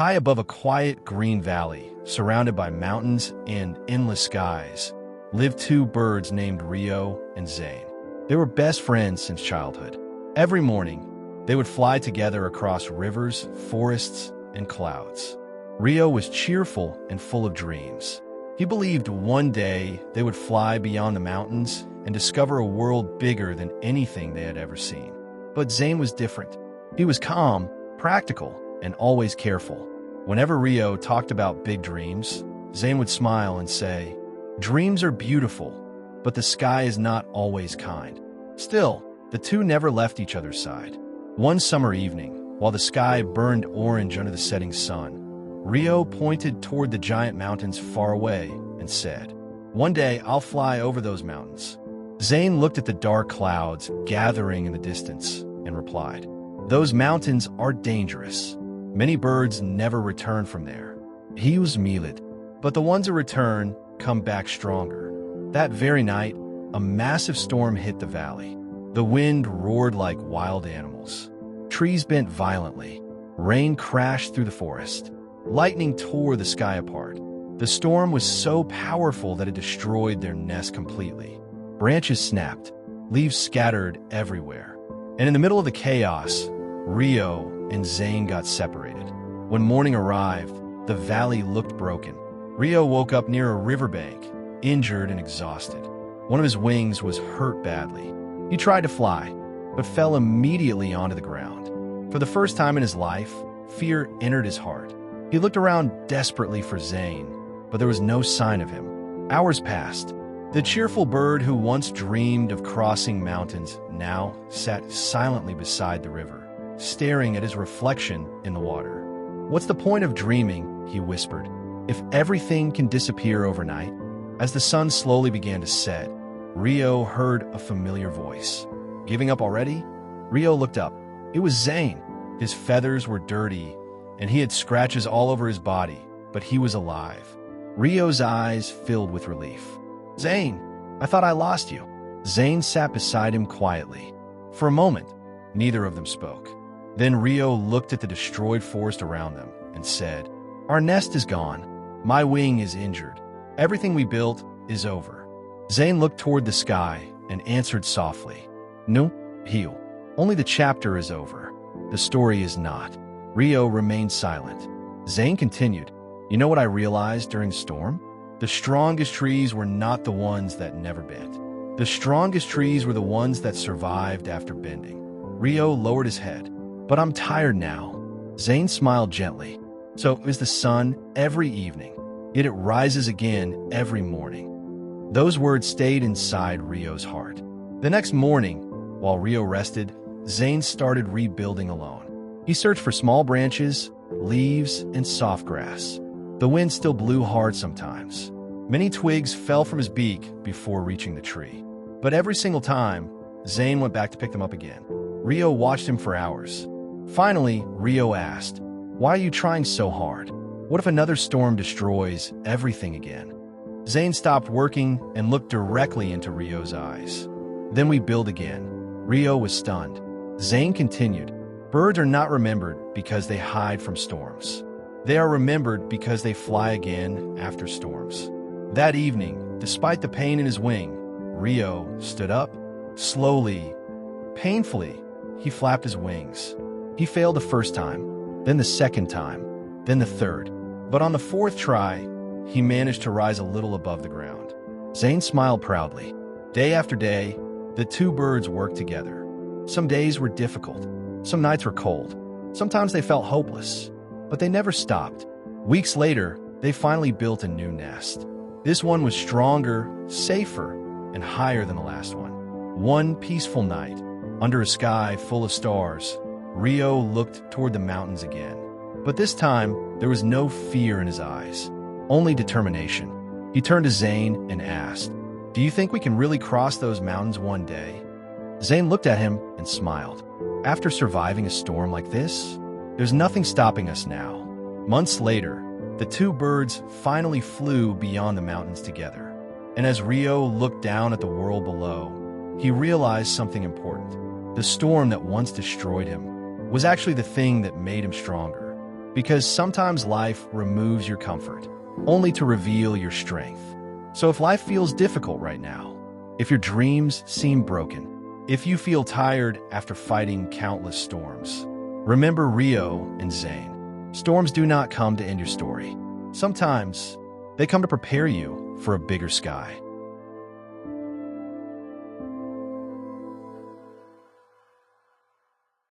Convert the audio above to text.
High above a quiet green valley, surrounded by mountains and endless skies, lived two birds named Rio and Zayn. They were best friends since childhood. Every morning, they would fly together across rivers, forests, and clouds. Rio was cheerful and full of dreams. He believed one day they would fly beyond the mountains and discover a world bigger than anything they had ever seen. But Zayn was different. He was calm, practical, and always careful. Whenever Rio talked about big dreams, Zayn would smile and say, "Dreams are beautiful, but the sky is not always kind." Still, the two never left each other's side. One summer evening, while the sky burned orange under the setting sun, Rio pointed toward the giant mountains far away and said, "One day I'll fly over those mountains." Zayn looked at the dark clouds gathering in the distance and replied, "Those mountains are dangerous. Many birds never return from there." He was Milid, but the ones who return come back stronger. That very night, a massive storm hit the valley. The wind roared like wild animals. Trees bent violently. Rain crashed through the forest. Lightning tore the sky apart. The storm was so powerful that it destroyed their nest completely. Branches snapped, leaves scattered everywhere. And in the middle of the chaos, Rio and Zayn got separated. When morning arrived, the valley looked broken. Rio woke up near a riverbank, injured and exhausted. One of his wings was hurt badly. He tried to fly, but fell immediately onto the ground. For the first time in his life, fear entered his heart. He looked around desperately for Zayn, but there was no sign of him. Hours passed. The cheerful bird who once dreamed of crossing mountains now sat silently beside the river, staring at his reflection in the water. "What's the point of dreaming?" he whispered, "if everything can disappear overnight?" As the sun slowly began to set, Rio heard a familiar voice. "Giving up already?" Rio looked up. It was Zayn. His feathers were dirty, and he had scratches all over his body, but he was alive. Rio's eyes filled with relief. "Zayn, I thought I lost you." Zayn sat beside him quietly. For a moment, neither of them spoke. Then Rio looked at the destroyed forest around them and said, "Our nest is gone. My wing is injured. Everything we built is over." Zayn looked toward the sky and answered softly, "No, Hio. Only the chapter is over. The story is not." Rio remained silent. Zayn continued, "You know what I realized during the storm? The strongest trees were not the ones that never bent. The strongest trees were the ones that survived after bending." Rio lowered his head. "But I'm tired now." Zayn smiled gently. "So is the sun every evening, yet it rises again every morning." Those words stayed inside Rio's heart. The next morning, while Rio rested, Zayn started rebuilding alone. He searched for small branches, leaves, and soft grass. The wind still blew hard sometimes. Many twigs fell from his beak before reaching the tree. But every single time, Zayn went back to pick them up again. Rio watched him for hours. Finally, Rio asked, "Why are you trying so hard? What if another storm destroys everything again?" Zayn stopped working and looked directly into Rio's eyes. "Then we build again." Rio was stunned. Zayn continued, "Birds are not remembered because they hide from storms. They are remembered because they fly again after storms." That evening, despite the pain in his wing, Rio stood up. Slowly, painfully, he flapped his wings. He failed the first time, then the second time, then the third. But on the fourth try, he managed to rise a little above the ground. Zayn smiled proudly. Day after day, the two birds worked together. Some days were difficult. Some nights were cold. Sometimes they felt hopeless. But they never stopped. Weeks later, they finally built a new nest. This one was stronger, safer, and higher than the last one. One peaceful night, under a sky full of stars, Rio looked toward the mountains again. But this time, there was no fear in his eyes, only determination. He turned to Zayn and asked, "Do you think we can really cross those mountains one day?" Zayn looked at him and smiled. "After surviving a storm like this, there's nothing stopping us now." Months later, the two birds finally flew beyond the mountains together. And as Rio looked down at the world below, he realized something important. The storm that once destroyed him was actually the thing that made him stronger. Because sometimes life removes your comfort, only to reveal your strength. So if life feels difficult right now, if your dreams seem broken, if you feel tired after fighting countless storms, remember Rio and Zayn. Storms do not come to end your story. Sometimes they come to prepare you for a bigger sky.